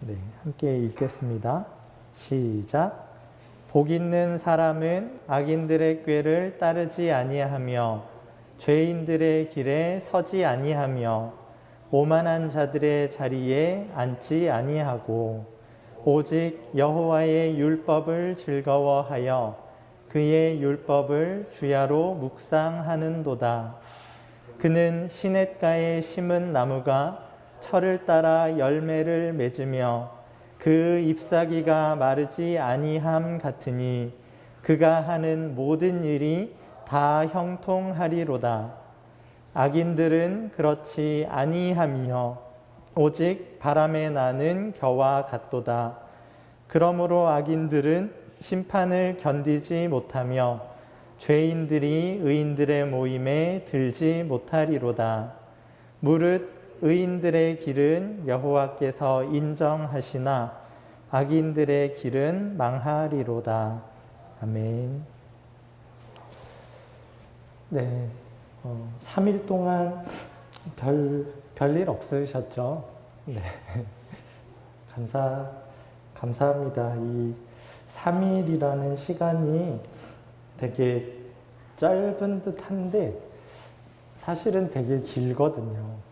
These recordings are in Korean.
네, 함께 읽겠습니다. 시작. 복 있는 사람은 악인들의 꾀를 따르지 아니하며 죄인들의 길에 서지 아니하며 오만한 자들의 자리에 앉지 아니하고 오직 여호와의 율법을 즐거워하여 그의 율법을 주야로 묵상하는도다. 그는 시냇가에 심은 나무가 철을 따라 열매를 맺으며 그 잎사귀가 마르지 아니함 같으니 그가 하는 모든 일이 다 형통하리로다. 악인들은 그렇지 아니하며 오직 바람에 나는 겨와 같도다. 그러므로 악인들은 심판을 견디지 못하며 죄인들이 의인들의 모임에 들지 못하리로다. 무릇 의인들의 길은 여호와께서 인정하시나 악인들의 길은 망하리로다. 아멘. 네, 3일 동안 별일 없으셨죠? 네, 감사합니다. 이 3일이라는 시간이 되게 짧은 듯한데 사실은 되게 길거든요.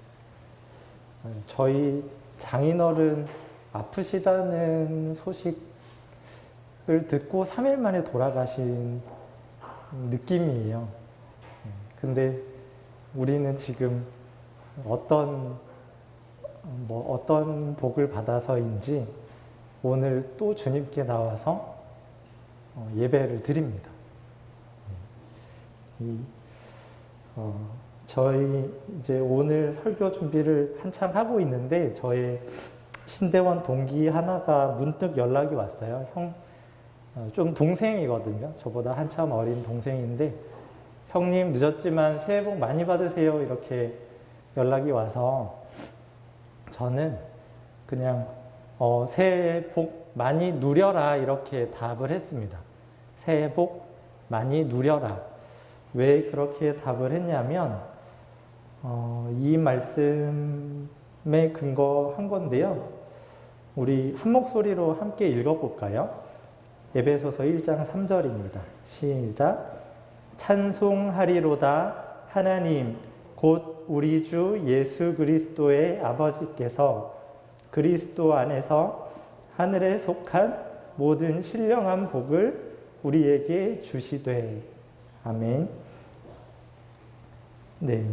저희 장인어른 아프시다는 소식을 듣고 3일 만에 돌아가신 느낌이에요. 근데 우리는 지금 어떤 복을 받아서인지 오늘 또 주님께 나와서 예배를 드립니다. 저희 이제 오늘 설교 준비를 한참 하고 있는데 저의 신대원 동기 하나가 문득 연락이 왔어요. 좀 동생이거든요. 저보다 한참 어린 동생인데 형님 늦었지만 새해 복 많이 받으세요. 이렇게 연락이 와서 저는 그냥 새해 복 많이 누려라 이렇게 답을 했습니다. 새해 복 많이 누려라. 왜 그렇게 답을 했냐면 이 말씀에 근거한 건데요. 우리 한 목소리로 함께 읽어볼까요? 에베소서 1장 3절입니다. 시작. 찬송하리로다 하나님 곧 우리 주 예수 그리스도의 아버지께서 그리스도 안에서 하늘에 속한 모든 신령한 복을 우리에게 주시되. 아멘. 네,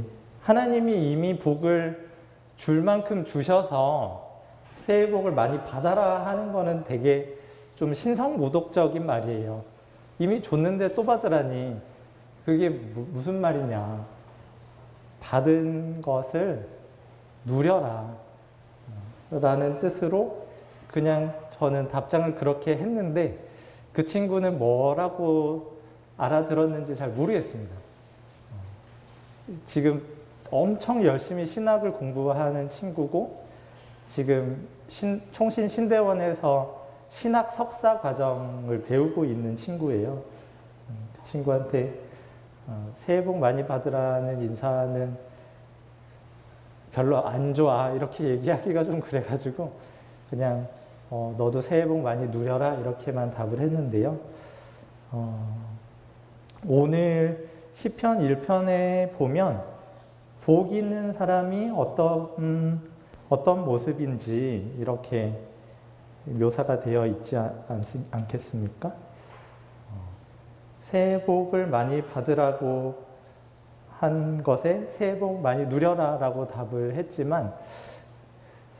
하나님이 이미 복을 줄 만큼 주셔서 새해 복을 많이 받아라 하는 거는 되게 좀 신성모독적인 말이에요. 이미 줬는데 또 받으라니 그게 무슨 말이냐. 받은 것을 누려라 라는 뜻으로 그냥 저는 답장을 그렇게 했는데 그 친구는 뭐라고 알아들었는지 잘 모르겠습니다. 지금 엄청 열심히 신학을 공부하는 친구고 지금 총신 신대원에서 신학 석사 과정을 배우고 있는 친구예요. 그 친구한테 새해 복 많이 받으라는 인사는 별로 안 좋아 이렇게 얘기하기가 좀 그래가지고 그냥 너도 새해 복 많이 누려라 이렇게만 답을 했는데요. 오늘 시편 1편에 보면 복 있는 사람이 어떤 모습인지 이렇게 묘사가 되어 있지 않겠습니까? 새해 복을 많이 받으라고 한 것에 새해 복 많이 누려라 라고 답을 했지만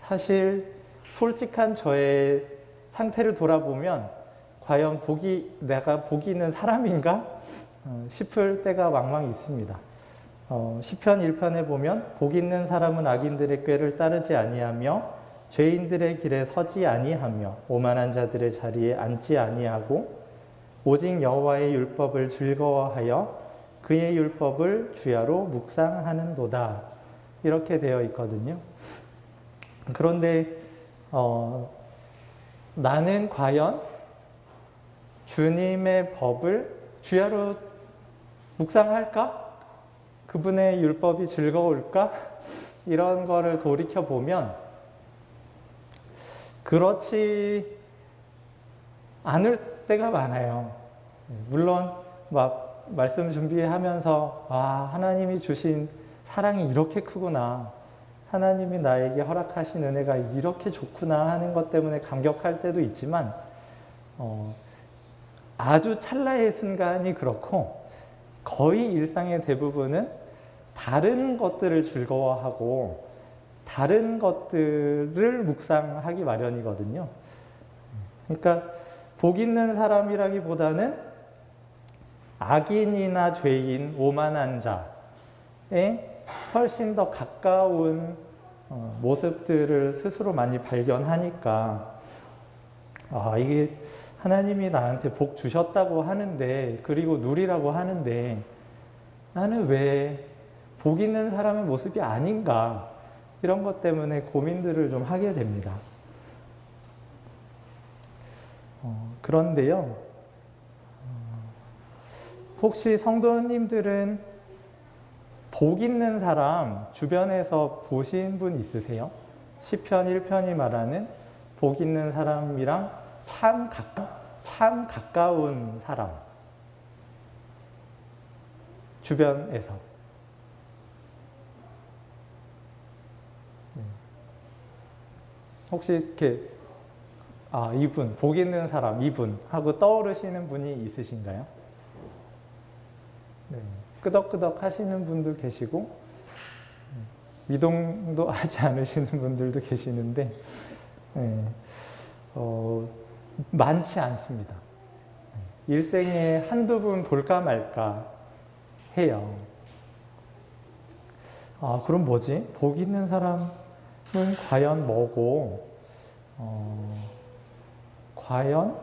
사실 솔직한 저의 상태를 돌아보면 과연 내가 복이 있는 사람인가 싶을 때가 왕왕 있습니다. 시편 1편에 보면 복 있는 사람은 악인들의 꾀를 따르지 아니하며 죄인들의 길에 서지 아니하며 오만한 자들의 자리에 앉지 아니하고 오직 여호와의 율법을 즐거워하여 그의 율법을 주야로 묵상하는도다. 이렇게 되어 있거든요. 그런데 나는 과연 주님의 법을 주야로 묵상할까? 그분의 율법이 즐거울까? 이런 거를 돌이켜보면 그렇지 않을 때가 많아요. 물론 막 말씀 준비하면서 하나님이 주신 사랑이 이렇게 크구나, 하나님이 나에게 허락하신 은혜가 이렇게 좋구나 하는 것 때문에 감격할 때도 있지만 아주 찰나의 순간이 그렇고 거의 일상의 대부분은 다른 것들을 즐거워하고 다른 것들을 묵상하기 마련이거든요. 그러니까 복 있는 사람이라기보다는 악인이나 죄인, 오만한 자에 훨씬 더 가까운 모습들을 스스로 많이 발견하니까 이게 하나님이 나한테 복 주셨다고 하는데, 그리고 누리라고 하는데 나는 왜 복 있는 사람의 모습이 아닌가, 이런 것 때문에 고민들을 좀 하게 됩니다. 그런데요, 혹시 성도님들은 복 있는 사람 주변에서 보신 분 있으세요? 시편 1편이 말하는 복 있는 사람이랑 참 가까운 사람, 주변에서. 혹시 이렇게 이분, 복 있는 사람, 이분 하고 떠오르시는 분이 있으신가요? 네. 끄덕끄덕 하시는 분도 계시고 미동도 하지 않으시는 분들도 계시는데 많지 않습니다. 일생에 한두 분 볼까 말까 해요. 그럼 뭐지? 복 있는 사람은 과연 뭐고, 과연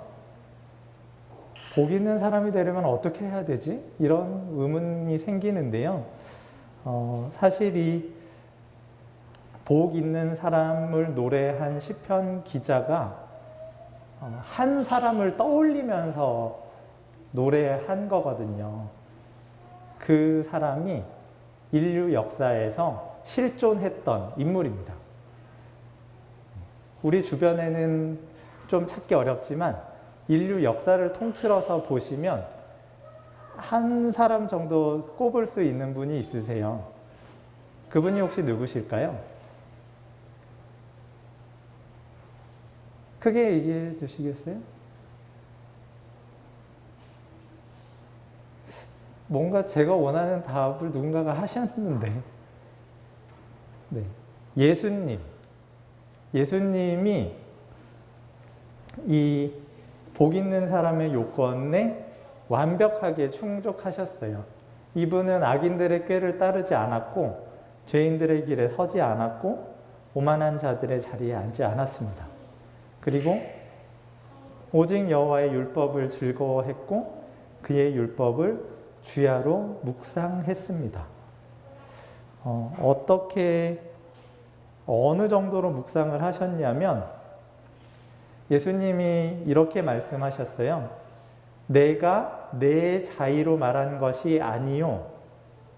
복 있는 사람이 되려면 어떻게 해야 되지? 이런 의문이 생기는데요. 사실 이 복 있는 사람을 노래한 시편 기자가 한 사람을 떠올리면서 노래한 거거든요. 그 사람이 인류 역사에서 실존했던 인물입니다. 우리 주변에는 좀 찾기 어렵지만 인류 역사를 통틀어서 보시면 한 사람 정도 꼽을 수 있는 분이 있으세요. 그분이 혹시 누구실까요? 크게 얘기해 주시겠어요? 뭔가 제가 원하는 답을 누군가가 하셨는데, 네, 예수님이 이 복 있는 사람의 요건에 완벽하게 충족하셨어요. 이분은 악인들의 꾀를 따르지 않았고, 죄인들의 길에 서지 않았고, 오만한 자들의 자리에 앉지 않았습니다. 그리고 오직 여호와의 율법을 즐거워했고 그의 율법을 주야로 묵상했습니다. 어느 정도로 묵상을 하셨냐면 예수님이 이렇게 말씀하셨어요. 내가 내 자의로 말한 것이 아니요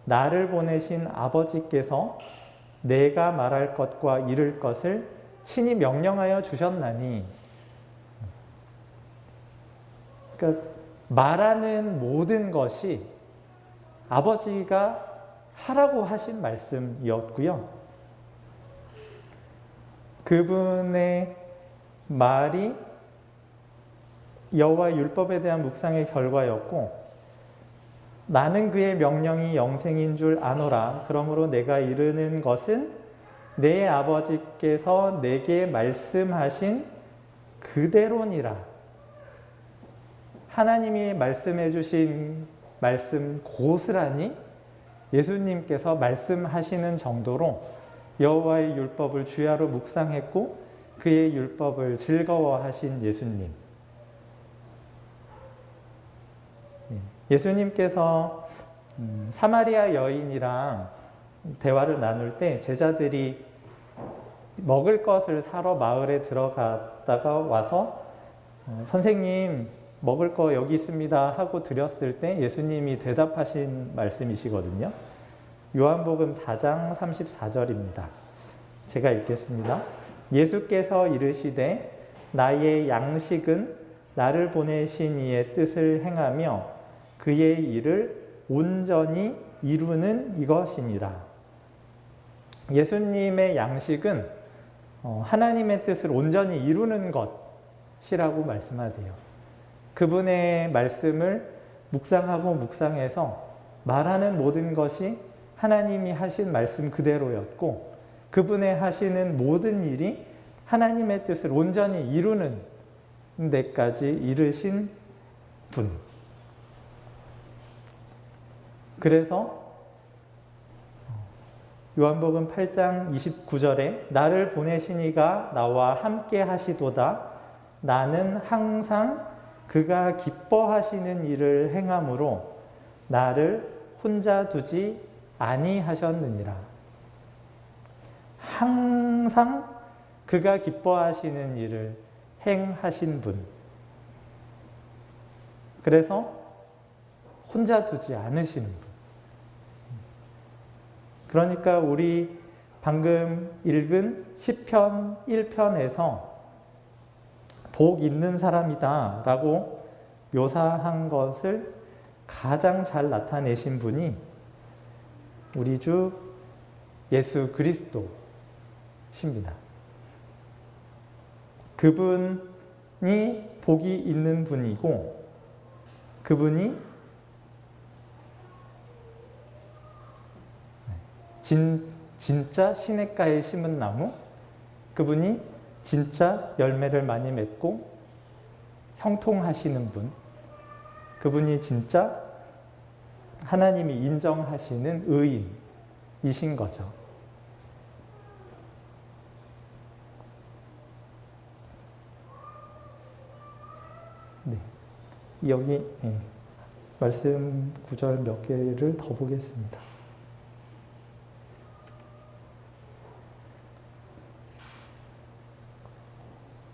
나를 보내신 아버지께서 내가 말할 것과 이룰 것을 친히 명령하여 주셨나니. 그러니까 말하는 모든 것이 아버지가 하라고 하신 말씀이었고요. 그분의 말이 여호와의 율법에 대한 묵상의 결과였고, 나는 그의 명령이 영생인 줄 아노라. 그러므로 내가 이르는 것은 내 아버지께서 내게 말씀하신 그대로니라. 하나님이 말씀해 주신 말씀 고스란히 예수님께서 말씀하시는 정도로 여호와의 율법을 주야로 묵상했고 그의 율법을 즐거워하신 예수님. 예수님께서 사마리아 여인이랑 대화를 나눌 때 제자들이 먹을 것을 사러 마을에 들어갔다가 와서 선생님 먹을 거 여기 있습니다 하고 드렸을 때 예수님이 대답하신 말씀이시거든요. 요한복음 4장 34절입니다. 제가 읽겠습니다. 예수께서 이르시되 나의 양식은 나를 보내신 이의 뜻을 행하며 그의 일을 온전히 이루는 이것이니라. 예수님의 양식은 하나님의 뜻을 온전히 이루는 것이라고 말씀하세요. 그분의 말씀을 묵상하고 묵상해서 말하는 모든 것이 하나님이 하신 말씀 그대로였고, 그분의 하시는 모든 일이 하나님의 뜻을 온전히 이루는 데까지 이르신 분. 그래서 요한복음 8장 29절에 나를 보내신 이가 나와 함께 하시도다. 나는 항상 그가 기뻐하시는 일을 행함으로 나를 혼자 두지 아니하셨느니라. 항상 그가 기뻐하시는 일을 행하신 분. 그래서 혼자 두지 않으시는 분. 그러니까 우리 방금 읽은 시편 1편에서 복 있는 사람이다 라고 묘사한 것을 가장 잘 나타내신 분이 우리 주 예수 그리스도십니다. 그분이 복이 있는 분이고, 그분이 진짜 시냇가에 심은 나무, 그분이 진짜 열매를 많이 맺고 형통하시는 분, 그분이 진짜 하나님이 인정하시는 의인이신 거죠. 네. 여기 말씀 구절 몇 개를 더 보겠습니다.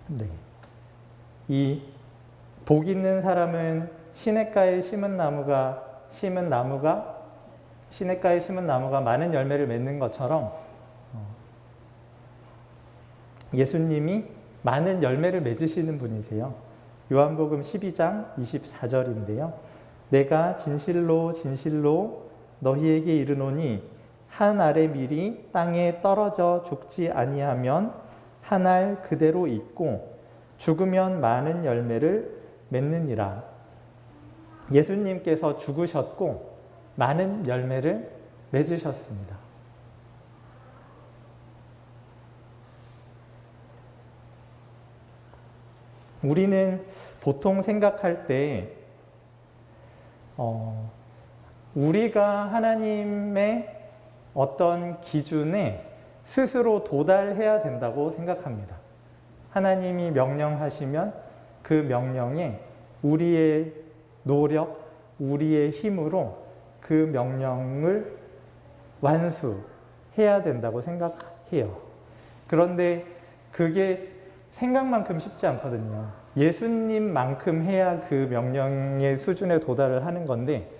네. 이 복 있는 사람은 시냇가에 심은 나무가 많은 열매를 맺는 것처럼 예수님이 많은 열매를 맺으시는 분이세요. 요한복음 12장 24절인데요. 내가 진실로 진실로 너희에게 이르노니 한 알의 밀이 땅에 떨어져 죽지 아니하면 한 알 그대로 있고 죽으면 많은 열매를 맺느니라. 예수님께서 죽으셨고 많은 열매를 맺으셨습니다. 우리는 보통 생각할 때 우리가 하나님의 어떤 기준에 스스로 도달해야 된다고 생각합니다. 하나님이 명령하시면 그 명령에 우리의 노력, 우리의 힘으로 그 명령을 완수해야 된다고 생각해요. 그런데 그게 생각만큼 쉽지 않거든요. 예수님만큼 해야 그 명령의 수준에 도달을 하는 건데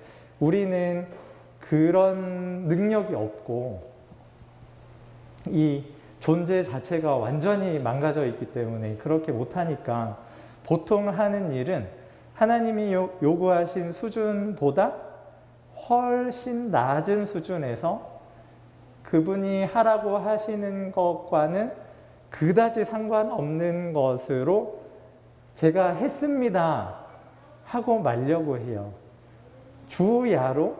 우리는 그런 능력이 없고 이 존재 자체가 완전히 망가져 있기 때문에 그렇게 못하니까 보통 하는 일은 하나님이 요구하신 수준보다 훨씬 낮은 수준에서 그분이 하라고 하시는 것과는 그다지 상관없는 것으로 제가 했습니다 하고 말려고 해요. 주야로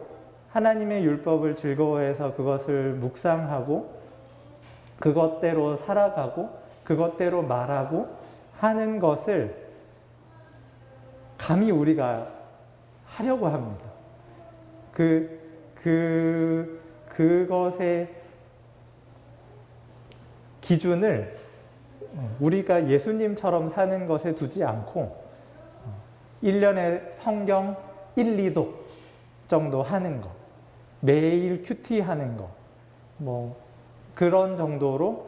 하나님의 율법을 즐거워해서 그것을 묵상하고 그것대로 살아가고 그것대로 말하고 하는 것을 감히 우리가 하려고 합니다. 그것의 기준을 우리가 예수님처럼 사는 것에 두지 않고 1년에 성경 1, 2독 정도 하는 거, 매일 큐티 하는 거, 그런 정도로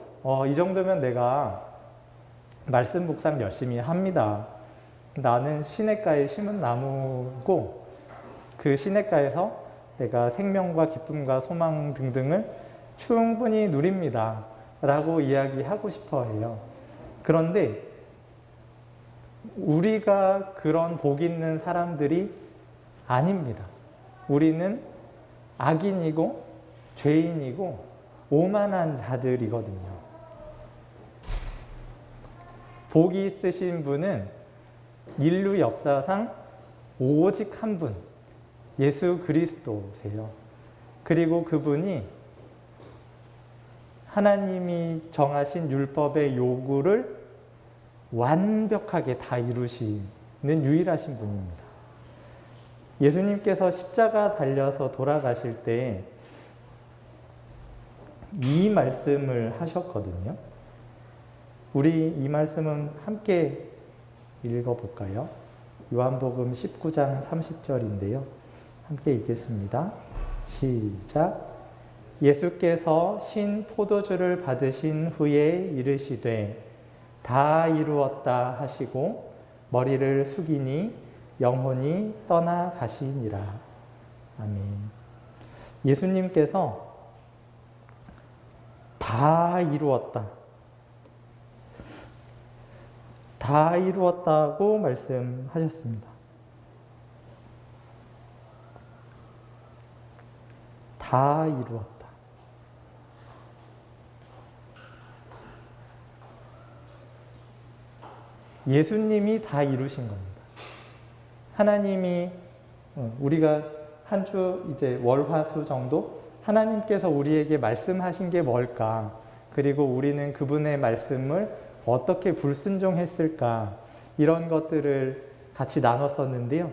이 정도면 내가 말씀 묵상 열심히 합니다. 나는 시냇가에 심은 나무고 그 시냇가에서 내가 생명과 기쁨과 소망 등등을 충분히 누립니다 라고 이야기하고 싶어 해요. 그런데 우리가 그런 복 있는 사람들이 아닙니다. 우리는 악인이고 죄인이고 오만한 자들이거든요. 복이 있으신 분은 인류 역사상 오직 한 분, 예수 그리스도세요. 그리고 그분이 하나님이 정하신 율법의 요구를 완벽하게 다 이루시는 유일하신 분입니다. 예수님께서 십자가 달려서 돌아가실 때 이 말씀을 하셨거든요. 우리 이 말씀은 함께 읽어볼까요? 요한복음 19장 30절인데요. 함께 읽겠습니다. 시작. 예수께서 신 포도주를 받으신 후에 이르시되 다 이루었다 하시고 머리를 숙이니 영혼이 떠나가시니라. 아멘. 예수님께서 다 이루었다. 다 이루었다고 말씀하셨습니다. 다 이루었다. 예수님이 다 이루신 겁니다. 하나님이 우리가 한 주 이제 월화수 정도 하나님께서 우리에게 말씀하신 게 뭘까? 그리고 우리는 그분의 말씀을 어떻게 불순종했을까? 이런 것들을 같이 나눴었는데요.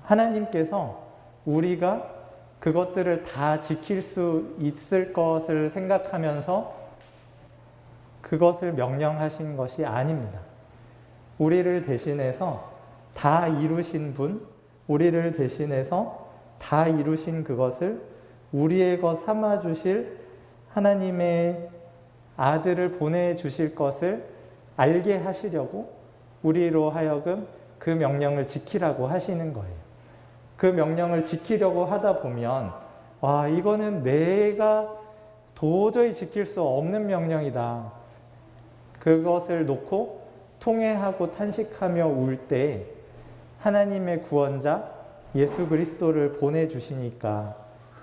하나님께서 우리가 그것들을 다 지킬 수 있을 것을 생각하면서 그것을 명령하신 것이 아닙니다. 우리를 대신해서 다 이루신 분, 우리를 대신해서 다 이루신 그것을 우리의 것 삼아주실 하나님의 아들을 보내주실 것을 알게 하시려고 우리로 하여금 그 명령을 지키라고 하시는 거예요. 그 명령을 지키려고 하다 보면 와, 이거는 내가 도저히 지킬 수 없는 명령이다. 그것을 놓고 통회하고 탄식하며 울 때 하나님의 구원자 예수 그리스도를 보내주시니까,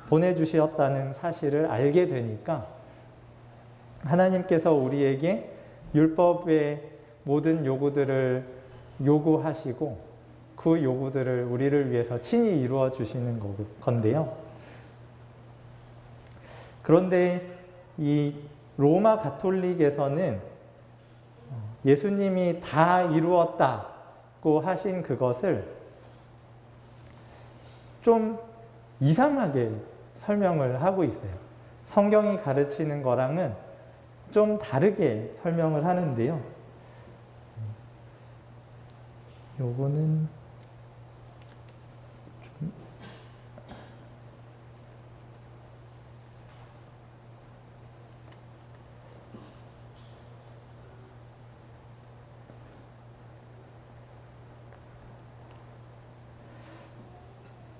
보내주셨다는 사실을 알게 되니까 하나님께서 우리에게 율법의 모든 요구들을 요구하시고 그 요구들을 우리를 위해서 친히 이루어 주시는 건데요. 그런데 이 로마 가톨릭에서는 예수님이 다 이루었다고 하신 그것을 좀 이상하게 설명을 하고 있어요. 성경이 가르치는 거랑은 좀 다르게 설명을 하는데요. 요거는 좀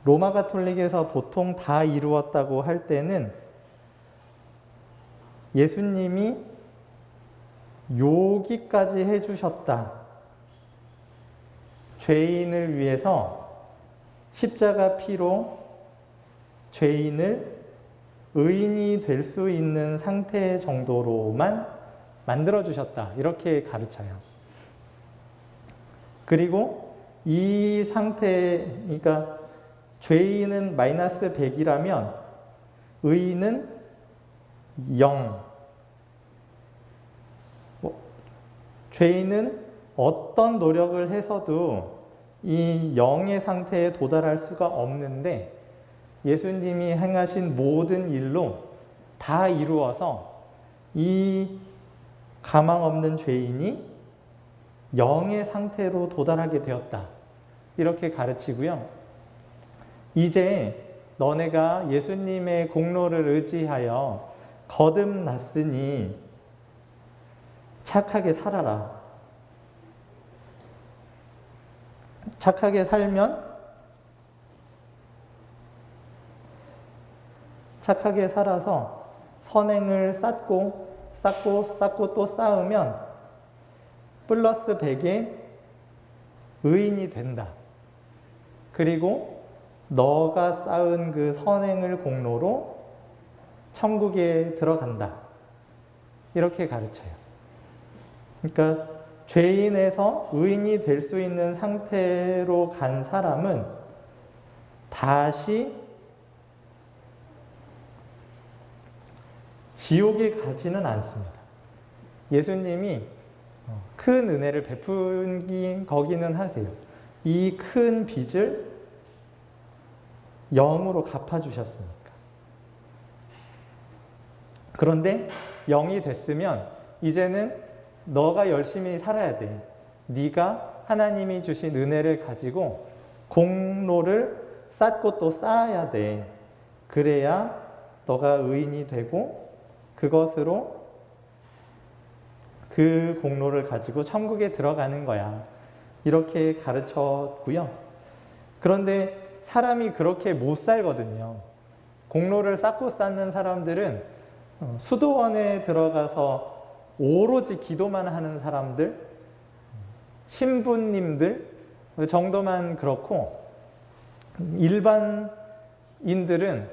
로마 가톨릭에서 보통 다 이루었다고 할 때는 예수님이 여기까지 해주셨다. 죄인을 위해서 십자가 피로 죄인을 의인이 될 수 있는 상태 정도로만 만들어주셨다. 이렇게 가르쳐요. 그리고 이 상태, 그러니까 죄인은 마이너스 100이라면 의인은 0. 죄인은 어떤 노력을 해서도 이 0의 상태에 도달할 수가 없는데 예수님이 행하신 모든 일로 다 이루어서 이 가망 없는 죄인이 0의 상태로 도달하게 되었다. 이렇게 가르치고요. 이제 너네가 예수님의 공로를 의지하여 거듭났으니 착하게 살아라. 착하게 살면 착하게 살아서 선행을 쌓고 또 쌓으면 플러스 100의 의인이 된다. 그리고 너가 쌓은 그 선행을 공로로 천국에 들어간다. 이렇게 가르쳐요. 그러니까 죄인에서 의인이 될 수 있는 상태로 간 사람은 다시 지옥에 가지는 않습니다. 예수님이 큰 은혜를 베푼 거기는 하세요. 이 큰 빚을 영으로 갚아주셨으니까. 그런데 영이 됐으면 이제는 너가 열심히 살아야 돼. 네가 하나님이 주신 은혜를 가지고 공로를 쌓고 또 쌓아야 돼. 그래야 너가 의인이 되고 그것으로 그 공로를 가지고 천국에 들어가는 거야. 이렇게 가르쳤고요. 그런데 사람이 그렇게 못 살거든요. 공로를 쌓고 쌓는 사람들은 수도원에 들어가서 오로지 기도만 하는 사람들, 신부님들 정도만 그렇고, 일반인들은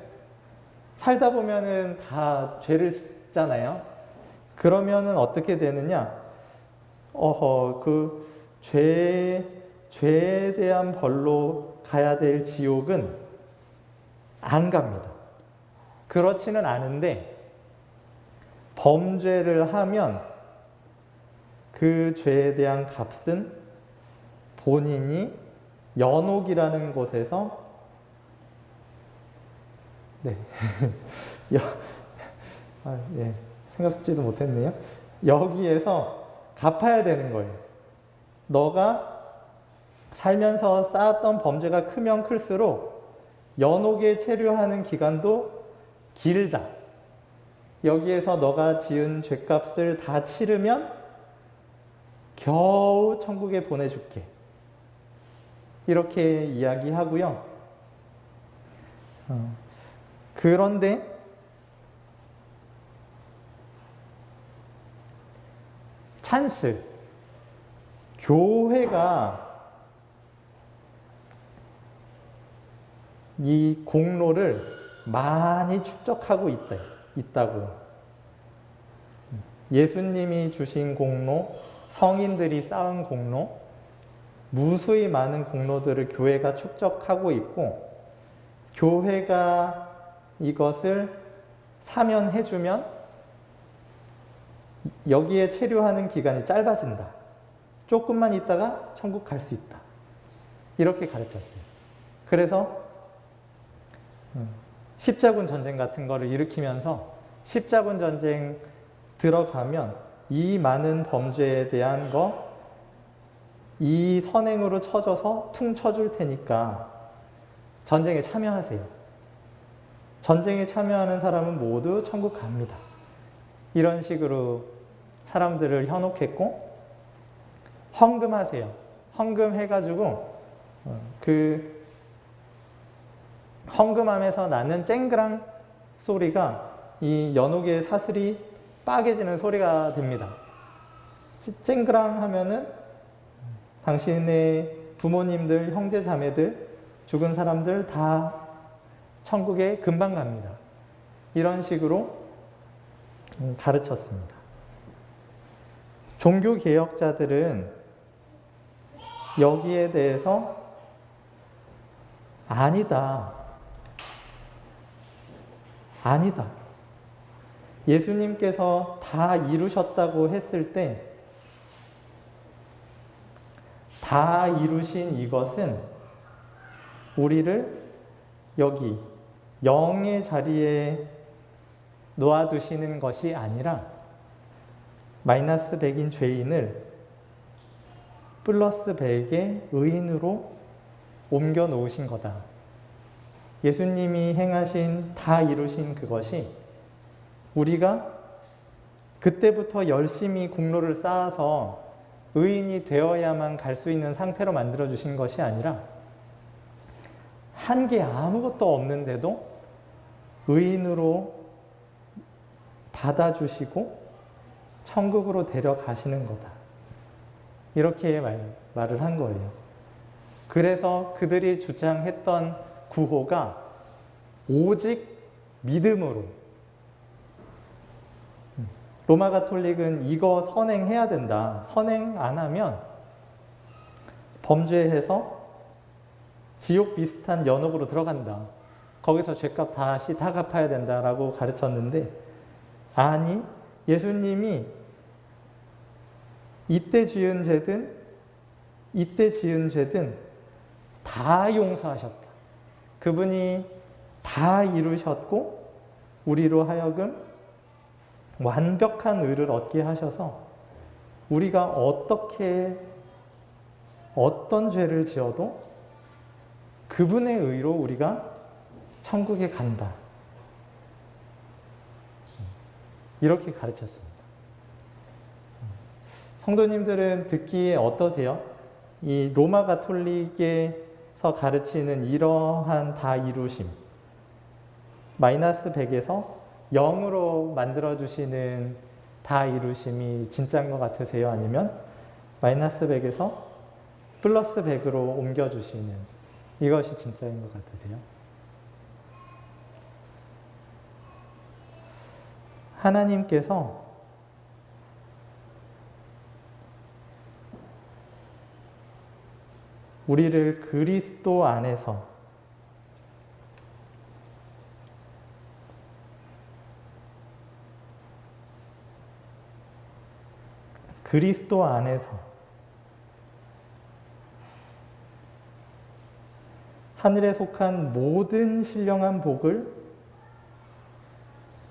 살다 보면은 다 죄를 짓잖아요. 그러면은 어떻게 되느냐? 그 죄에 대한 벌로 가야 될 지옥은 안 갑니다. 그렇지는 않은데, 범죄를 하면 그 죄에 대한 값은 본인이 연옥이라는 곳에서 생각지도 못했네요. 여기에서 갚아야 되는 거예요. 너가 살면서 쌓았던 범죄가 크면 클수록 연옥에 체류하는 기간도 길다. 여기에서 너가 지은 죄값을 다 치르면 겨우 천국에 보내줄게. 이렇게 이야기하고요. 그런데 찬스, 교회가 이 공로를 많이 축적하고 있다고요. 예수님이 주신 공로, 성인들이 쌓은 공로, 무수히 많은 공로들을 교회가 축적하고 있고, 교회가 이것을 사면해주면 여기에 체류하는 기간이 짧아진다. 조금만 있다가 천국 갈 수 있다. 이렇게 가르쳤어요. 그래서 십자군 전쟁 같은 거를 일으키면서 십자군 전쟁 들어가면 이 많은 범죄에 대한 거 이 선행으로 쳐줘서 퉁 쳐줄 테니까 전쟁에 참여하세요. 전쟁에 참여하는 사람은 모두 천국 갑니다. 이런 식으로 사람들을 현혹했고, 헌금하세요. 헌금해가지고 그 헌금함에서 나는 쨍그랑 소리가 이 연옥의 사슬이 빠개지는 소리가 됩니다. 쨍그랑 하면은 당신의 부모님들, 형제, 자매들, 죽은 사람들 다 천국에 금방 갑니다. 이런 식으로 가르쳤습니다. 종교개혁자들은 여기에 대해서 아니다. 예수님께서 다 이루셨다고 했을 때, 다 이루신 이것은 우리를 여기 영의 자리에 놓아두시는 것이 아니라 마이너스 100인 죄인을 플러스 100의 의인으로 옮겨 놓으신 거다. 예수님이 행하신, 다 이루신 그것이 우리가 그때부터 열심히 공로를 쌓아서 의인이 되어야만 갈 수 있는 상태로 만들어주신 것이 아니라 한 게 아무것도 없는데도 의인으로 받아주시고 천국으로 데려가시는 거다. 이렇게 말을 한 거예요. 그래서 그들이 주장했던 구호가 오직 믿음으로. 로마 가톨릭은 이거 선행해야 된다. 선행 안 하면 범죄해서 지옥 비슷한 연옥으로 들어간다. 거기서 죄값 다시 다 갚아야 된다라고 가르쳤는데, 아니, 예수님이 이때 지은 죄든 다 용서하셨다. 그분이 다 이루셨고 우리로 하여금 완벽한 의를 얻게 하셔서 우리가 어떤 죄를 지어도 그분의 의로 우리가 천국에 간다. 이렇게 가르쳤습니다. 성도님들은 듣기에 어떠세요? 이 로마 가톨릭에서 가르치는 이러한 다 이루심, 마이너스 100에서 0으로 만들어주시는 다 이루심이 진짜인 것 같으세요? 아니면 마이너스 100에서 플러스 100으로 옮겨주시는 이것이 진짜인 것 같으세요? 하나님께서 우리를 그리스도 안에서 하늘에 속한 모든 신령한 복을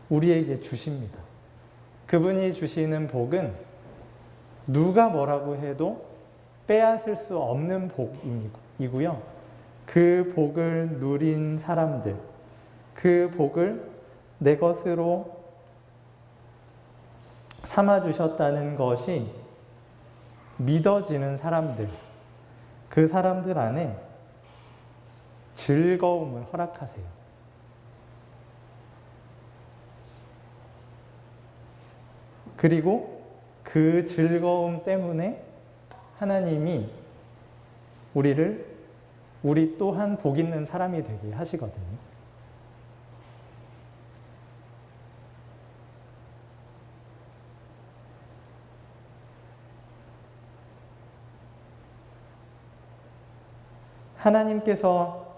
우리에게 주십니다. 그분이 주시는 복은 누가 뭐라고 해도 빼앗을 수 없는 복이고요. 그 복을 누린 사람들, 그 복을 내 것으로 삼아주셨다는 것이 믿어지는 사람들, 그 사람들 안에 즐거움을 허락하세요. 그리고 그 즐거움 때문에 하나님이 우리 또한 복 있는 사람이 되게 하시거든요. 하나님께서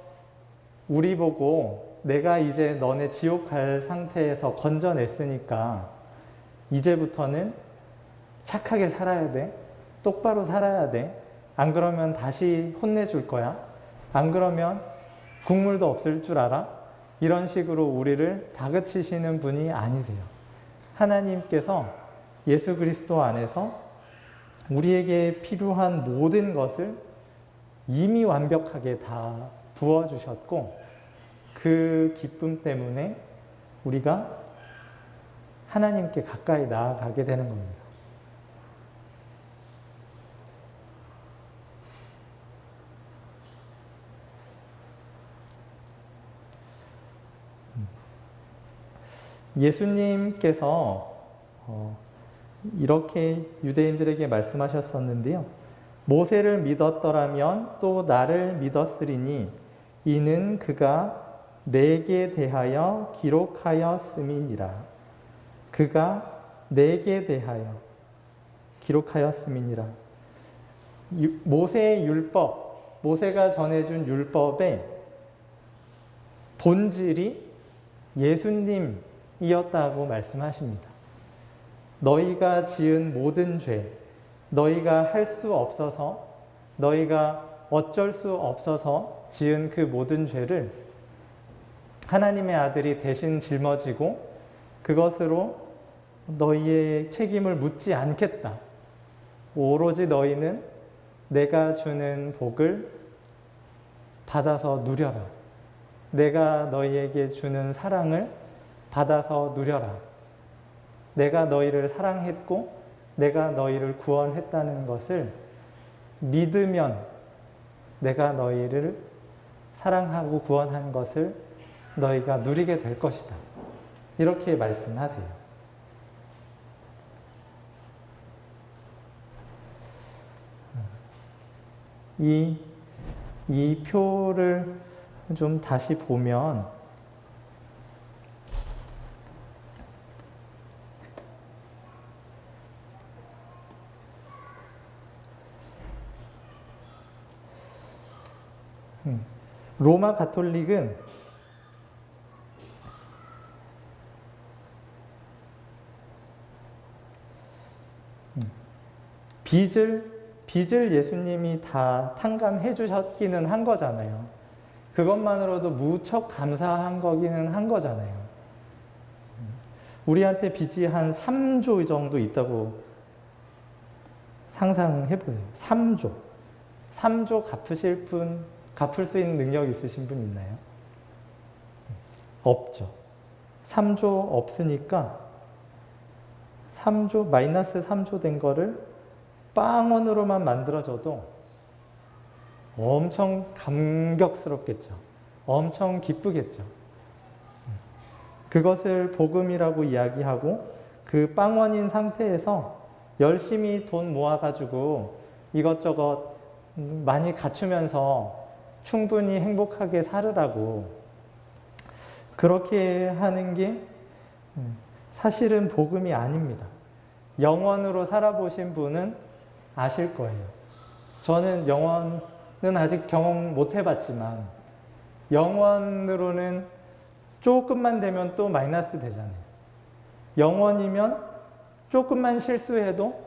우리 보고 내가 이제 너네 지옥 갈 상태에서 건져냈으니까 이제부터는 착하게 살아야 돼. 똑바로 살아야 돼. 안 그러면 다시 혼내줄 거야. 안 그러면 국물도 없을 줄 알아. 이런 식으로 우리를 다그치시는 분이 아니세요. 하나님께서 예수 그리스도 안에서 우리에게 필요한 모든 것을 이미 완벽하게 다 부어주셨고, 그 기쁨 때문에 우리가 하나님께 가까이 나아가게 되는 겁니다. 예수님께서 이렇게 유대인들에게 말씀하셨었는데요. 모세를 믿었더라면 또 나를 믿었으리니 이는 그가 내게 대하여 기록하였음이니라. 그가 내게 대하여 기록하였음이니라. 모세의 율법, 모세가 전해준 율법의 본질이 예수님이었다고 말씀하십니다. 너희가 지은 모든 죄, 너희가 할 수 없어서, 너희가 어쩔 수 없어서 지은 그 모든 죄를 하나님의 아들이 대신 짊어지고 그것으로 너희의 책임을 묻지 않겠다. 오로지 너희는 내가 주는 복을 받아서 누려라. 내가 너희에게 주는 사랑을 받아서 누려라. 내가 너희를 사랑했고 내가 너희를 구원했다는 것을 믿으면 내가 너희를 사랑하고 구원한 것을 너희가 누리게 될 것이다. 이렇게 말씀하세요. 이, 이 표를 좀 다시 보면 로마 가톨릭은 빚을 예수님이 다 탕감해 주셨기는 한 거잖아요. 그것만으로도 무척 감사한 거기는 한 거잖아요. 우리한테 빚이 한 3조 정도 있다고 상상해 보세요. 3조. 3조 갚을 수 있는 능력 있으신 분 있나요? 없죠. 3조 없으니까 3조, 마이너스 3조 된 거를 빵원으로만 만들어줘도 엄청 감격스럽겠죠. 엄청 기쁘겠죠. 그것을 복음이라고 이야기하고 그 빵원인 상태에서 열심히 돈 모아가지고 이것저것 많이 갖추면서 충분히 행복하게 살으라고 그렇게 하는 게 사실은 복음이 아닙니다. 영원으로 살아보신 분은 아실 거예요. 저는 영원은 아직 경험 못 해봤지만 영원으로는 조금만 되면 또 마이너스 되잖아요. 영원이면 조금만 실수해도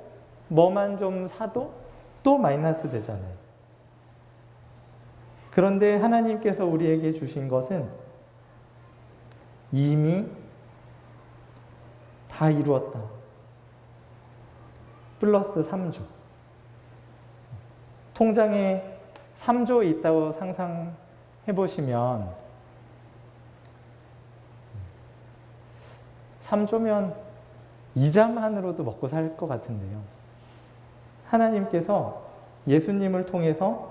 뭐만 좀 사도 또 마이너스 되잖아요. 그런데 하나님께서 우리에게 주신 것은 이미 다 이루었다. 플러스 3조. 통장에 3조 있다고 상상해 보시면 3조면 이자만으로도 먹고 살 것 같은데요. 하나님께서 예수님을 통해서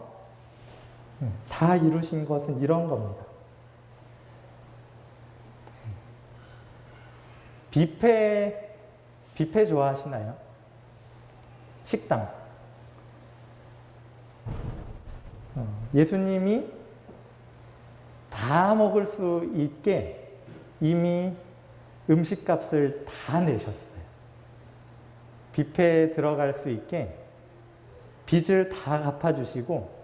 다 이루신 것은 이런 겁니다. 뷔페 좋아하시나요? 식당. 예수님이 다 먹을 수 있게 이미 음식값을 다 내셨어요. 뷔페에 들어갈 수 있게 빚을 다 갚아주시고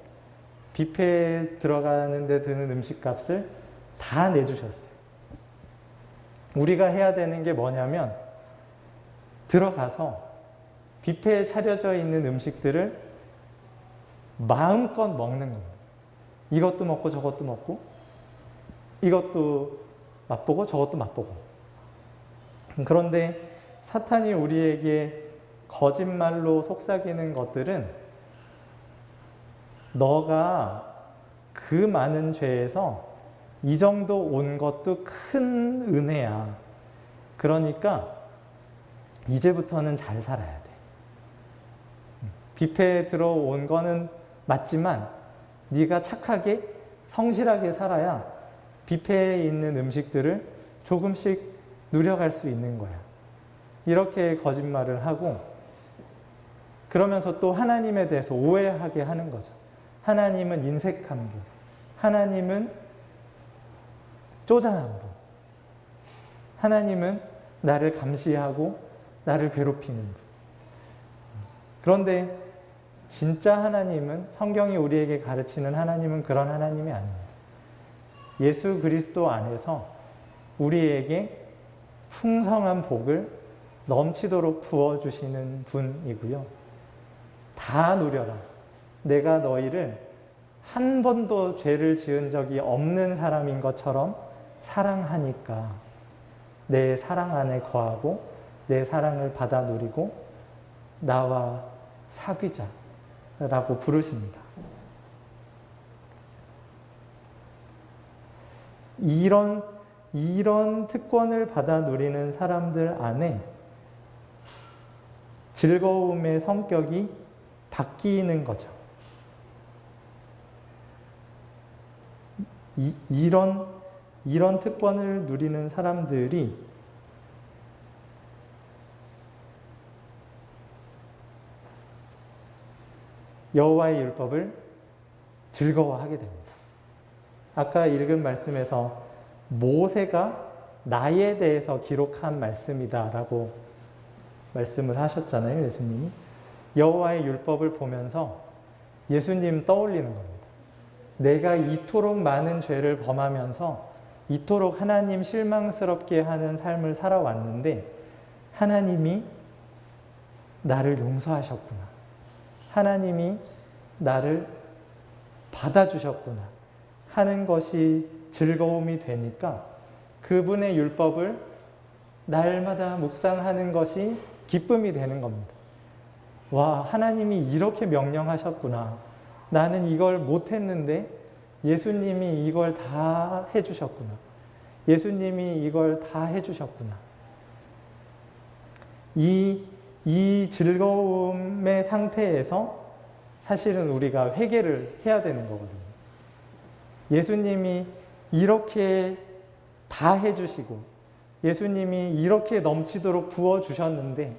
뷔페에 들어가는 데 드는 음식값을 다 내주셨어요. 우리가 해야 되는 게 뭐냐면 들어가서 뷔페에 차려져 있는 음식들을 마음껏 먹는 겁니다. 이것도 먹고 저것도 먹고 이것도 맛보고 저것도 맛보고. 그런데 사탄이 우리에게 거짓말로 속삭이는 것들은 너가 그 많은 죄에서 이 정도 온 것도 큰 은혜야. 그러니까 이제부터는 잘 살아야 돼. 뷔페에 들어온 거는 맞지만 네가 착하게 성실하게 살아야 뷔페에 있는 음식들을 조금씩 누려갈 수 있는 거야. 이렇게 거짓말을 하고 그러면서 또 하나님에 대해서 오해하게 하는 거죠. 하나님은 인색한 분, 하나님은 쪼잔한 분, 하나님은 나를 감시하고 나를 괴롭히는 분. 그런데 진짜 하나님은, 성경이 우리에게 가르치는 하나님은 그런 하나님이 아닙니다. 예수 그리스도 안에서 우리에게 풍성한 복을 넘치도록 부어주시는 분이고요. 다 누려라. 내가 너희를 한 번도 죄를 지은 적이 없는 사람인 것처럼 사랑하니까 내 사랑 안에 거하고 내 사랑을 받아 누리고 나와 사귀자라고 부르십니다. 이런 특권을 받아 누리는 사람들 안에 즐거움의 성격이 바뀌는 거죠. 이런 특권을 누리는 사람들이 여호와의 율법을 즐거워하게 됩니다. 아까 읽은 말씀에서 모세가 나에 대해서 기록한 말씀이다라고 말씀을 하셨잖아요, 예수님이. 여호와의 율법을 보면서 예수님 떠올리는 겁니다. 내가 이토록 많은 죄를 범하면서 이토록 하나님 실망스럽게 하는 삶을 살아왔는데 하나님이 나를 용서하셨구나. 하나님이 나를 받아주셨구나 하는 것이 즐거움이 되니까 그분의 율법을 날마다 묵상하는 것이 기쁨이 되는 겁니다. 와, 하나님이 이렇게 명령하셨구나. 나는 이걸 못했는데 예수님이 이걸 다 해주셨구나. 예수님이 이걸 다 해주셨구나. 이 즐거움의 상태에서 사실은 우리가 회개를 해야 되는 거거든요. 예수님이 이렇게 다 해주시고 예수님이 이렇게 넘치도록 부어주셨는데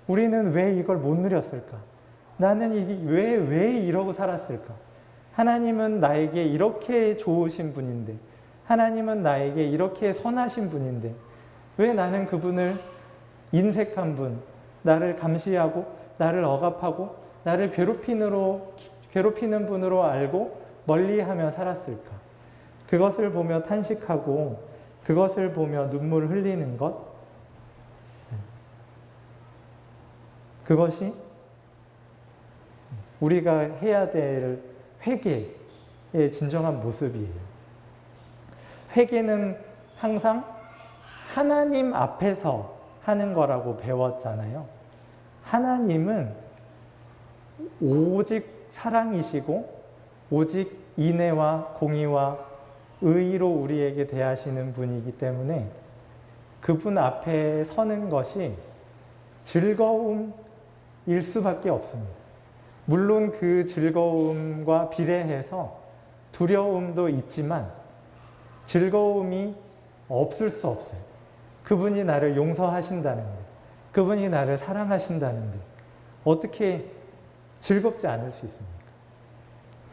우리는 왜 이걸 못 누렸을까? 나는 왜 이러고 살았을까? 하나님은 나에게 이렇게 좋으신 분인데 하나님은 나에게 이렇게 선하신 분인데 왜 나는 그분을 인색한 분, 나를 감시하고 나를 억압하고 나를 괴롭히는 분으로 알고 멀리하며 살았을까? 그것을 보며 탄식하고 그것을 보며 눈물 흘리는 것, 그것이 우리가 해야 될 회개의 진정한 모습이에요. 회개는 항상 하나님 앞에서 하는 거라고 배웠잖아요. 하나님은 오직 사랑이시고 오직 인애와 공의와 의로 우리에게 대하시는 분이기 때문에 그분 앞에 서는 것이 즐거움일 수밖에 없습니다. 물론 그 즐거움과 비례해서 두려움도 있지만 즐거움이 없을 수 없어요. 그분이 나를 용서하신다는데, 그분이 나를 사랑하신다는데 어떻게 즐겁지 않을 수 있습니까?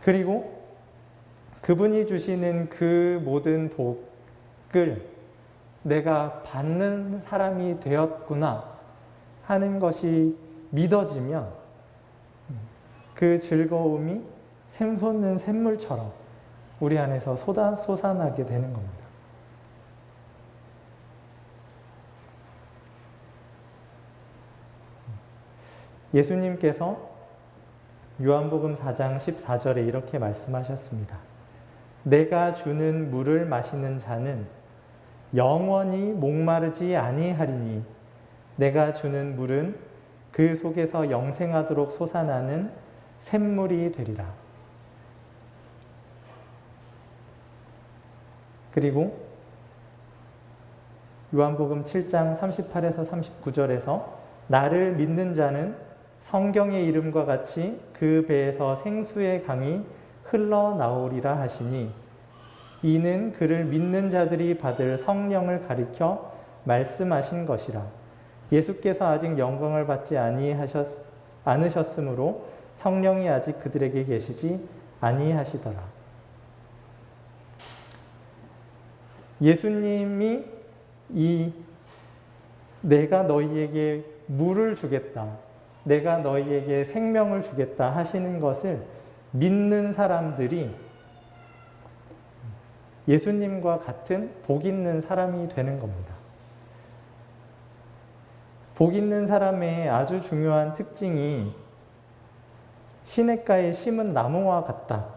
그리고 그분이 주시는 그 모든 복을 내가 받는 사람이 되었구나 하는 것이 믿어지면 그 즐거움이 샘솟는 샘물처럼 우리 안에서 솟아나게 되는 겁니다. 예수님께서 요한복음 4장 14절에 이렇게 말씀하셨습니다. 내가 주는 물을 마시는 자는 영원히 목마르지 아니하리니 내가 주는 물은 그 속에서 영생하도록 솟아나는 샘물이 되리라. 그리고 요한복음 7장 38에서 39절에서 나를 믿는 자는 성경의 이름과 같이 그 배에서 생수의 강이 흘러나오리라 하시니 이는 그를 믿는 자들이 받을 성령을 가리켜 말씀하신 것이라. 예수께서 아직 영광을 받지 않으셨으므로 성령이 아직 그들에게 계시지 아니하시더라. 예수님이 내가 너희에게 물을 주겠다, 내가 너희에게 생명을 주겠다 하시는 것을 믿는 사람들이 예수님과 같은 복 있는 사람이 되는 겁니다. 복 있는 사람의 아주 중요한 특징이 시냇가에 심은 나무와 같다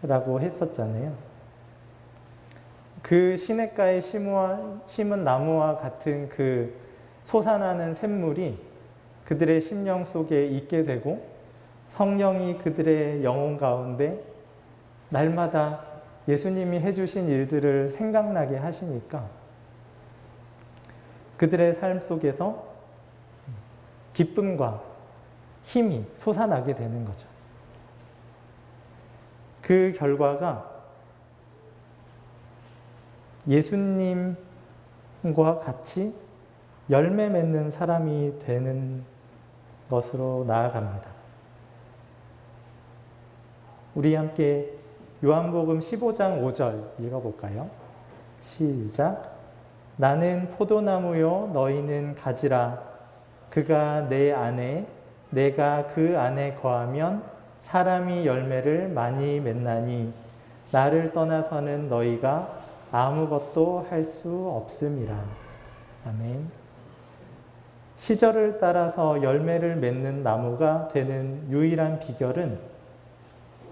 라고 했었잖아요. 그 시냇가에 심은 나무와 같은 그 솟아나는 샘물이 그들의 심령 속에 있게 되고 성령이 그들의 영혼 가운데 날마다 예수님이 해주신 일들을 생각나게 하시니까 그들의 삶 속에서 기쁨과 힘이 솟아나게 되는 거죠. 그 결과가 예수님과 같이 열매 맺는 사람이 되는 것으로 나아갑니다. 우리 함께 요한복음 15장 5절 읽어볼까요? 시작. 나는 포도나무요 너희는 가지라. 그가 내 안에 내가 그 안에 거하면 사람이 열매를 많이 맺나니 나를 떠나서는 너희가 아무것도 할 수 없음이라. 아멘. 시절을 따라서 열매를 맺는 나무가 되는 유일한 비결은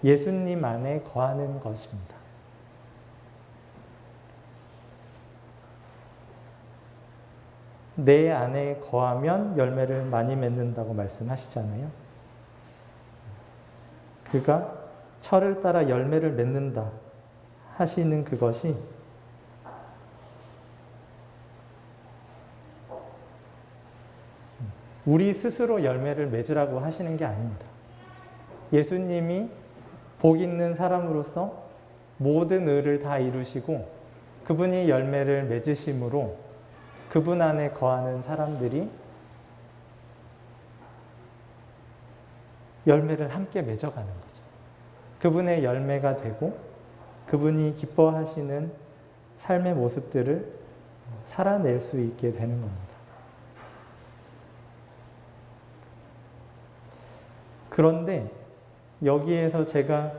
예수님 안에 거하는 것입니다. 내 안에 거하면 열매를 많이 맺는다고 말씀하시잖아요. 그가 철을 따라 열매를 맺는다 하시는 그것이 우리 스스로 열매를 맺으라고 하시는 게 아닙니다. 예수님이 복 있는 사람으로서 모든 의를 다 이루시고 그분이 열매를 맺으심으로 그분 안에 거하는 사람들이 열매를 함께 맺어가는 거죠. 그분의 열매가 되고 그분이 기뻐하시는 삶의 모습들을 살아낼 수 있게 되는 겁니다. 그런데 여기에서 제가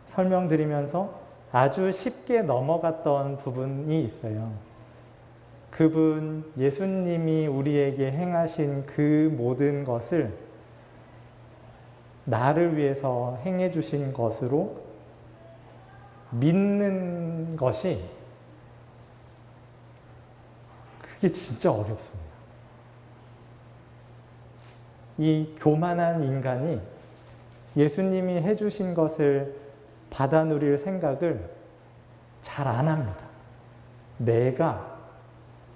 설명드리면서 아주 쉽게 넘어갔던 부분이 있어요. 그분 예수님이 우리에게 행하신 그 모든 것을 나를 위해서 행해 주신 것으로 믿는 것이 그게 진짜 어렵습니다. 이 교만한 인간이 예수님이 해주신 것을 받아 누릴 생각을 잘 안 합니다. 내가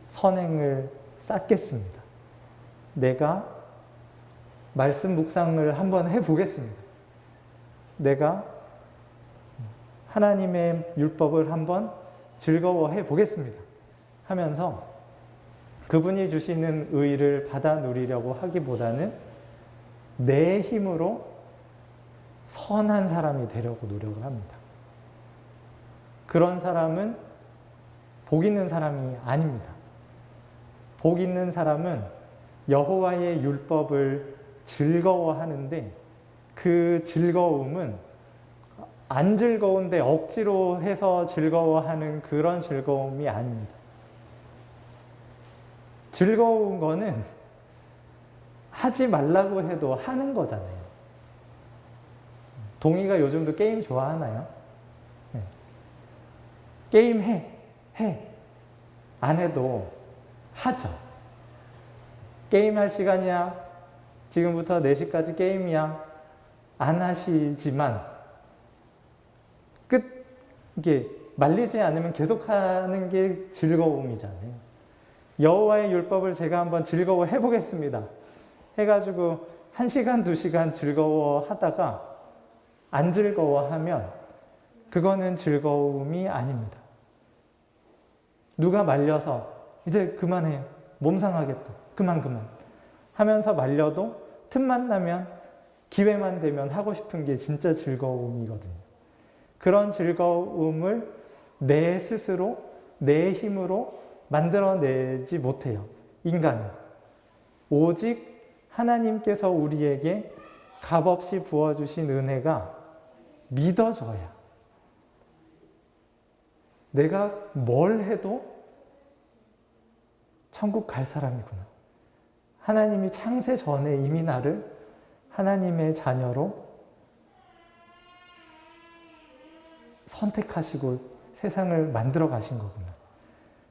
선행을 쌓겠습니다. 내가 말씀 묵상을 한번 해보겠습니다. 내가 하나님의 율법을 한번 즐거워해 보겠습니다. 하면서 그분이 주시는 의를 받아 누리려고 하기보다는 내 힘으로 선한 사람이 되려고 노력을 합니다. 그런 사람은 복 있는 사람이 아닙니다. 복 있는 사람은 여호와의 율법을 즐거워하는데 그 즐거움은 안 즐거운데 억지로 해서 즐거워하는 그런 즐거움이 아닙니다. 즐거운 거는 하지 말라고 해도 하는 거잖아요. 동희가 요즘도 게임 좋아하나요? 네. 게임 해. 안 해도 하죠. 게임할 시간이야. 지금부터 4시까지 게임이야. 안 하시지만 이게 말리지 않으면 계속하는 게 즐거움이잖아요. 여호와의 율법을 제가 한번 즐거워해 보겠습니다. 해가지고 1시간, 2시간 즐거워하다가 안 즐거워하면 그거는 즐거움이 아닙니다. 누가 말려서 이제 그만해. 몸 상하겠다. 그만 하면서 말려도 틈만 나면 기회만 되면 하고 싶은 게 진짜 즐거움이거든요. 그런 즐거움을 내 스스로 내 힘으로 만들어내지 못해요. 인간은. 오직 하나님께서 우리에게 값없이 부어주신 은혜가 믿어져야 내가 뭘 해도 천국 갈 사람이구나. 하나님이 창세 전에 이미 나를 하나님의 자녀로 선택하시고 세상을 만들어 가신 거구나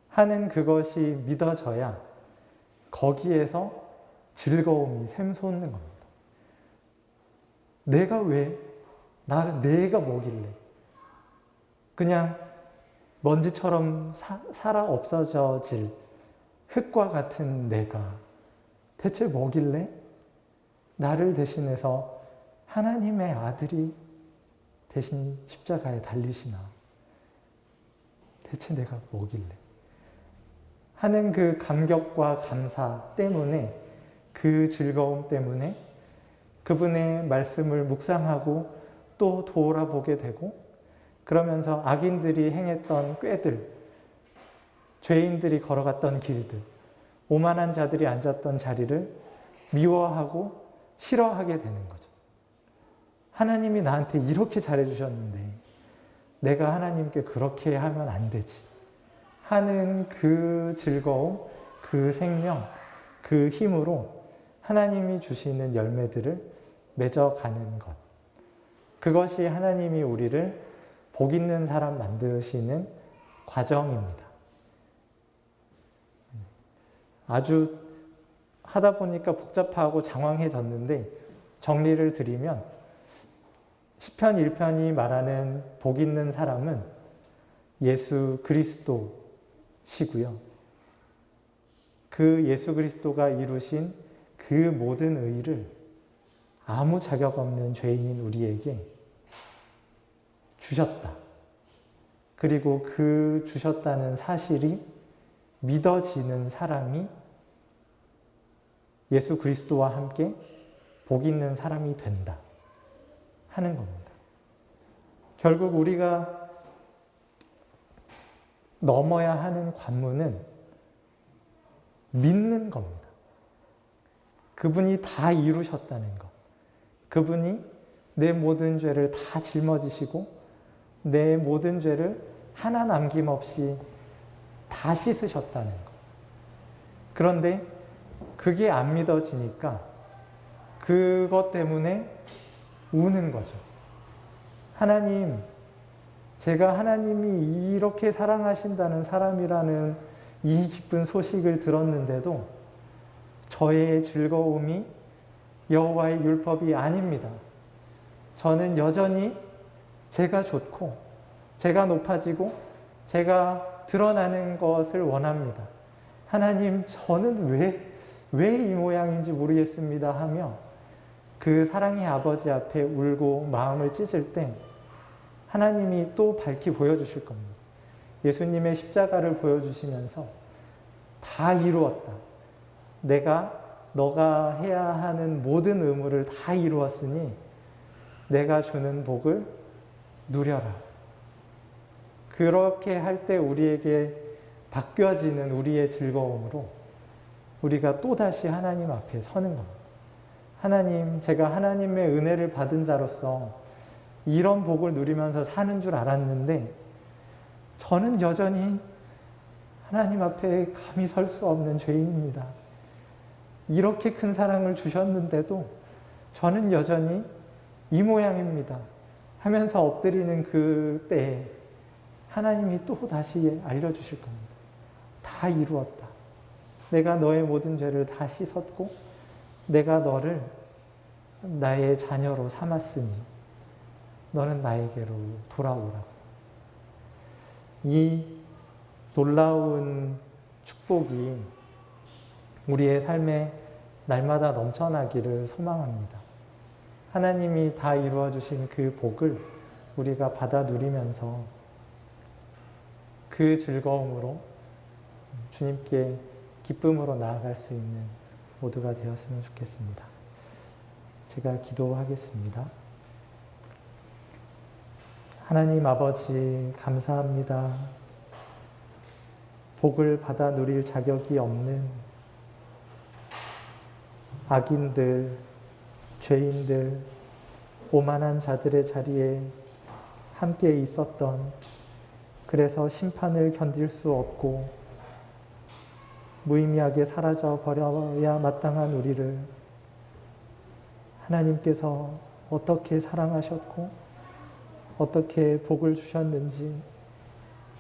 하는 그것이 믿어져야 거기에서 즐거움이 샘솟는 겁니다. 내가 왜? 내가 뭐길래? 그냥 먼지처럼 살아 없어져질 흙과 같은 내가 대체 뭐길래 나를 대신해서 하나님의 아들이 대신 십자가에 달리시나? 대체 내가 뭐길래? 하는 그 감격과 감사 때문에, 그 즐거움 때문에 그분의 말씀을 묵상하고 또 돌아보게 되고, 그러면서 악인들이 행했던 꾀들, 죄인들이 걸어갔던 길들, 오만한 자들이 앉았던 자리를 미워하고 싫어하게 되는 거죠. 하나님이 나한테 이렇게 잘해주셨는데 내가 하나님께 그렇게 하면 안 되지 하는 그 즐거움, 그 생명, 그 힘으로 하나님이 주시는 열매들을 맺어가는 것. 그것이 하나님이 우리를 복 있는 사람 만드시는 과정입니다. 아주 하다 보니까 복잡하고 장황해졌는데 정리를 드리면 시편 1편이 말하는 복 있는 사람은 예수 그리스도시고요. 그 예수 그리스도가 이루신 그 모든 의를 아무 자격 없는 죄인인 우리에게 주셨다. 그리고 그 주셨다는 사실이 믿어지는 사람이 예수 그리스도와 함께 복 있는 사람이 된다 하는 겁니다. 결국 우리가 넘어야 하는 관문은 믿는 겁니다. 그분이 다 이루셨다는 것. 그분이 내 모든 죄를 다 짊어지시고 내 모든 죄를 하나 남김없이 다 씻으셨다는 것. 그런데 그게 안 믿어지니까 그것 때문에 우는 거죠. 하나님, 제가 하나님이 이렇게 사랑하신다는 사람이라는 이 기쁜 소식을 들었는데도 저의 즐거움이 여호와의 율법이 아닙니다. 저는 여전히 제가 좋고 제가 높아지고 제가 드러나는 것을 원합니다. 하나님, 저는 왜 이 모양인지 모르겠습니다 하며 그 사랑의 아버지 앞에 울고 마음을 찢을 때 하나님이 또 밝히 보여주실 겁니다. 예수님의 십자가를 보여주시면서 다 이루었다. 너가 해야 하는 모든 의무를 다 이루었으니 내가 주는 복을 누려라. 그렇게 할 때 우리에게 바뀌어지는 우리의 즐거움으로 우리가 또다시 하나님 앞에 서는 겁니다. 하나님, 제가 하나님의 은혜를 받은 자로서 이런 복을 누리면서 사는 줄 알았는데 저는 여전히 하나님 앞에 감히 설 수 없는 죄인입니다. 이렇게 큰 사랑을 주셨는데도 저는 여전히 이 모양입니다 하면서 엎드리는 그 때에 하나님이 또 다시 알려주실 겁니다. 다 이루었다. 내가 너의 모든 죄를 다 씻었고 내가 너를 나의 자녀로 삼았으니 너는 나에게로 돌아오라고. 이 놀라운 축복이 우리의 삶에 날마다 넘쳐나기를 소망합니다. 하나님이 다 이루어 주신 그 복을 우리가 받아 누리면서 그 즐거움으로 주님께 기쁨으로 나아갈 수 있는 모두가 되었으면 좋겠습니다. 제가 기도하겠습니다. 하나님 아버지, 감사합니다. 복을 받아 누릴 자격이 없는 악인들, 죄인들, 오만한 자들의 자리에 함께 있었던, 그래서 심판을 견딜 수 없고 무의미하게 사라져 버려야 마땅한 우리를 하나님께서 어떻게 사랑하셨고 어떻게 복을 주셨는지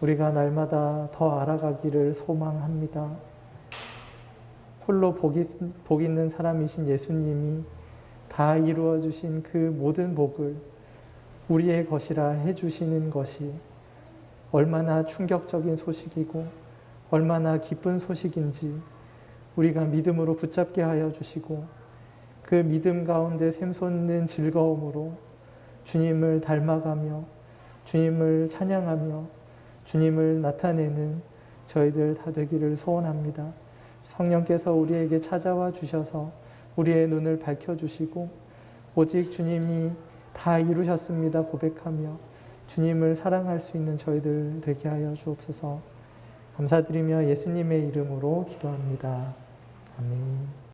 우리가 날마다 더 알아가기를 소망합니다. 홀로 복 있는 사람이신 예수님이 다 이루어 주신 그 모든 복을 우리의 것이라 해주시는 것이 얼마나 충격적인 소식이고 얼마나 기쁜 소식인지 우리가 믿음으로 붙잡게 하여 주시고 그 믿음 가운데 샘솟는 즐거움으로 주님을 닮아가며 주님을 찬양하며 주님을 나타내는 저희들 다 되기를 소원합니다. 성령께서 우리에게 찾아와 주셔서 우리의 눈을 밝혀주시고 오직 주님이 다 이루셨습니다 고백하며 주님을 사랑할 수 있는 저희들 되게 하여 주옵소서. 감사드리며 예수님의 이름으로 기도합니다. 아멘.